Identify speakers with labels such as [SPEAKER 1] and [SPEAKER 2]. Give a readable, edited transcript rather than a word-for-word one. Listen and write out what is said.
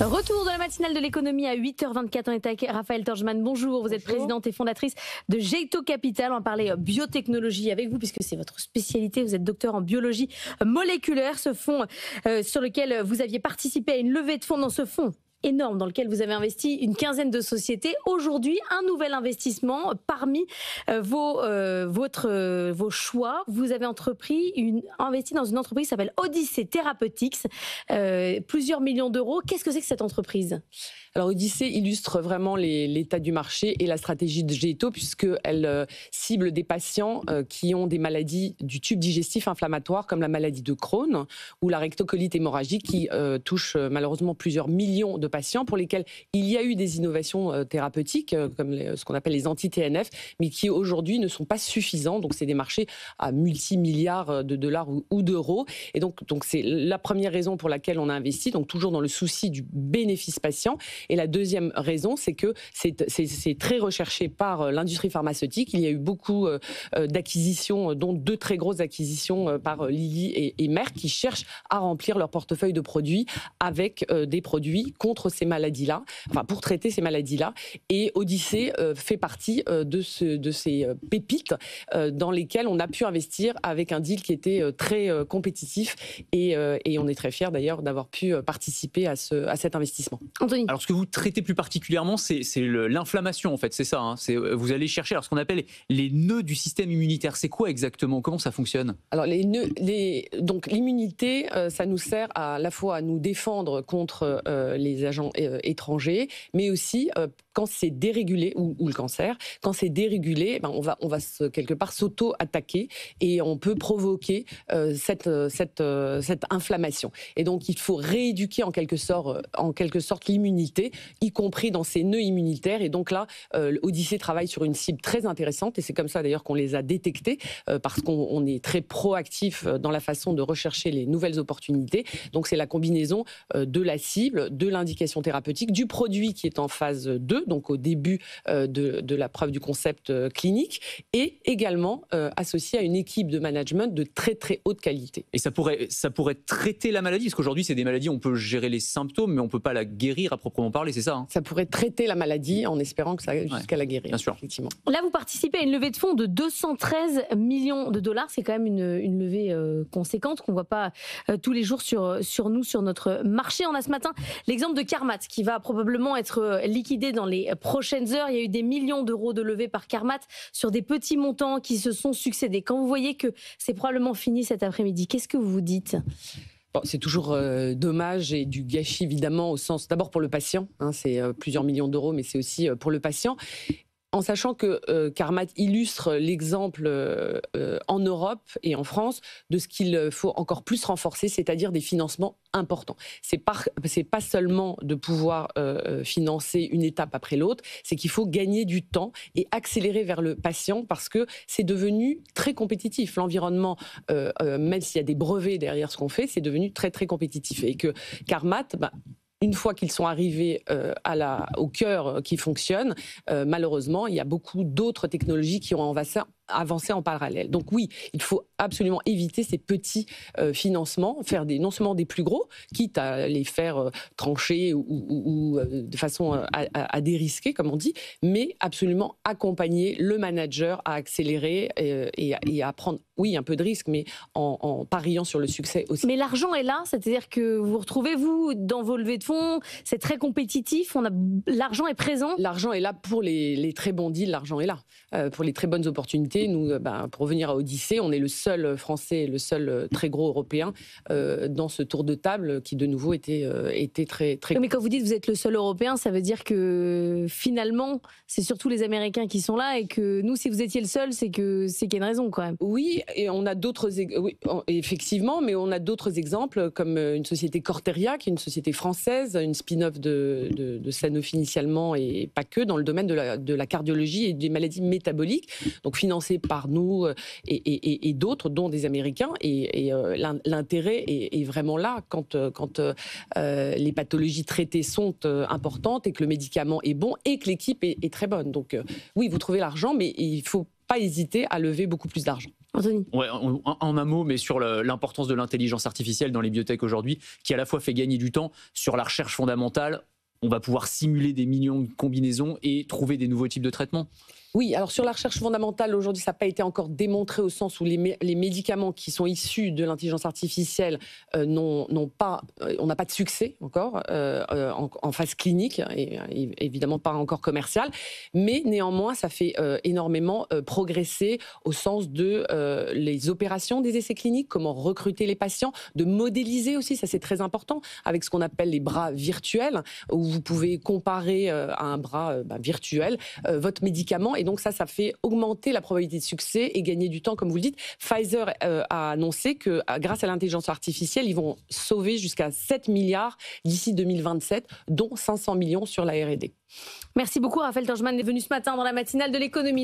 [SPEAKER 1] Retour de la matinale de l'économie à 8h24. On est avec Raphaël Torgeman. Bonjour, vous êtes présidente et fondatrice de Jeito Capital. On va parler biotechnologie avec vous puisque c'est votre spécialité. Vous êtes docteur en biologie moléculaire. Ce fonds sur lequel vous aviez participé à une levée de fonds, dans ce fonds énorme dans lequel vous avez investi une quinzaine de sociétés. Aujourd'hui, un nouvel investissement parmi vos choix. Vous avez investi dans une entreprise qui s'appelle Odyssey Therapeutics, plusieurs millions d'euros. Qu'est-ce que c'est que cette entreprise ?
[SPEAKER 2] Alors Odyssey illustre vraiment l'état du marché et la stratégie de Jeito puisqu'elle cible des patients qui ont des maladies du tube digestif inflammatoire comme la maladie de Crohn ou la rectocolite hémorragique qui touche malheureusement plusieurs millions de patients pour lesquels il y a eu des innovations thérapeutiques comme ce qu'on appelle les anti-TNF mais qui aujourd'hui ne sont pas suffisants. Donc c'est des marchés à multimilliards de dollars ou d'euros et donc c'est la première raison pour laquelle on a investi, donc toujours dans le souci du bénéfice patient. Et la deuxième raison, c'est que c'est très recherché par l'industrie pharmaceutique. Il y a eu beaucoup d'acquisitions, dont 2 très grosses acquisitions par Lilly et Merck, qui cherchent à remplir leur portefeuille de produits avec des produits contre ces maladies-là, enfin pour traiter ces maladies-là. Et Odyssey fait partie de ces pépites dans lesquelles on a pu investir avec un deal qui était très compétitif. Et on est très fiers d'ailleurs d'avoir pu participer à cet investissement.
[SPEAKER 1] Anthony.
[SPEAKER 3] Alors, ce que vous traitez plus particulièrement, c'est l'inflammation, en fait, c'est ça. Hein. Vous allez chercher ce qu'on appelle les nœuds du système immunitaire. C'est quoi exactement ? Comment ça fonctionne ?
[SPEAKER 2] Alors, donc l'immunité, ça nous sert à la fois à nous défendre contre les agents étrangers, mais aussi quand c'est dérégulé, ou le cancer, quand c'est dérégulé, on va quelque part s'auto-attaquer et on peut provoquer cette inflammation. Et donc, il faut rééduquer en quelque sorte l'immunité, y compris dans ces nœuds immunitaires. Et donc là, Odyssey travaille sur une cible très intéressante et c'est comme ça d'ailleurs qu'on les a détectés parce qu'on est très proactif dans la façon de rechercher les nouvelles opportunités. Donc c'est la combinaison de la cible, de l'indication thérapeutique, du produit qui est en phase 2, donc au début de la preuve du concept clinique et également associé à une équipe de management de très très haute qualité.
[SPEAKER 3] Et ça pourrait traiter la maladie, parce qu'aujourd'hui c'est des maladies, on peut gérer les symptômes mais on ne peut pas la guérir à proprement parler, c'est ça hein ?
[SPEAKER 2] Ça pourrait traiter la maladie en espérant que ça aille jusqu'à la guérir.
[SPEAKER 3] Bien sûr.
[SPEAKER 2] Effectivement.
[SPEAKER 1] Là, vous participez à une levée de fonds de 213 millions de dollars. C'est quand même une levée conséquente qu'on ne voit pas tous les jours sur nous, sur notre marché. On a ce matin l'exemple de Carmat qui va probablement être liquidé dans les prochaines heures. Il y a eu des millions d'euros de levée par Carmat sur des petits montants qui se sont succédés. Quand vous voyez que c'est probablement fini cet après-midi, qu'est-ce que vous vous dites ?
[SPEAKER 2] Bon, c'est toujours dommage et du gâchis évidemment au sens d'abord pour le patient, hein, c'est plusieurs millions d'euros mais c'est aussi pour le patient. En sachant que Carmat illustre l'exemple en Europe et en France de ce qu'il faut encore plus renforcer, c'est-à-dire des financements importants. C'est pas seulement de pouvoir financer une étape après l'autre, c'est qu'il faut gagner du temps et accélérer vers le patient parce que c'est devenu très compétitif. L'environnement, même s'il y a des brevets derrière ce qu'on fait, c'est devenu très très compétitif. Et que Carmat, une fois qu'ils sont arrivés au cœur qui fonctionne, malheureusement, il y a beaucoup d'autres technologies qui ont avancer en parallèle. Donc oui, il faut absolument éviter ces petits financements, faire non seulement des plus gros, quitte à les faire trancher ou de façon à dérisquer, comme on dit, mais absolument accompagner le manager à accélérer et à prendre, oui, un peu de risque, mais en pariant sur le succès aussi.
[SPEAKER 1] Mais l'argent est là, c'est-à-dire que vous retrouvez, vous, dans vos levées de fonds, c'est très compétitif, l'argent est présent.
[SPEAKER 2] L'argent est là pour les très bons deals, l'argent est là. Pour les très bonnes opportunités, nous, pour revenir à Odyssey, on est le seul Français, le seul très gros Européen dans ce tour de table qui, de nouveau, était très, très...
[SPEAKER 1] Mais quand vous dites que vous êtes le seul Européen, ça veut dire que, finalement, c'est surtout les Américains qui sont là et que nous, si vous étiez le seul, c'est qu'il y a une raison, quand même.
[SPEAKER 2] Oui, et on a d'autres... Oui, effectivement, mais on a d'autres exemples, comme une société Corteria, qui est une société française, une spin-off de Sanofi initialement, et pas que, dans le domaine de la cardiologie et des maladies métaboliques, donc financée par nous et d'autres, dont des Américains. Et l'intérêt est vraiment là quand les pathologies traitées sont importantes et que le médicament est bon et que l'équipe est très bonne. Donc oui, vous trouvez l'argent, mais il ne faut pas hésiter à lever beaucoup plus d'argent.
[SPEAKER 1] Anthony.
[SPEAKER 3] Ouais, en un mot, mais sur l'importance de l'intelligence artificielle dans les biotech aujourd'hui, qui à la fois fait gagner du temps sur la recherche fondamentale. On va pouvoir simuler des millions de combinaisons et trouver des nouveaux types de traitements.
[SPEAKER 2] Oui, alors sur la recherche fondamentale, aujourd'hui, ça n'a pas été encore démontré au sens où les médicaments qui sont issus de l'intelligence artificielle on n'a pas de succès encore en phase clinique, et évidemment pas encore commerciale, mais néanmoins, ça fait énormément progresser au sens de les opérations des essais cliniques, comment recruter les patients, de modéliser aussi, ça c'est très important, avec ce qu'on appelle les bras virtuels, où vous pouvez comparer à un bras virtuel votre médicament. Et donc ça fait augmenter la probabilité de succès et gagner du temps, comme vous le dites. Pfizer a annoncé que grâce à l'intelligence artificielle, ils vont sauver jusqu'à 7 milliards d'ici 2027, dont 500 millions sur la R&D.
[SPEAKER 1] Merci beaucoup, Raphaël Torgman est venu ce matin dans la matinale de l'économie.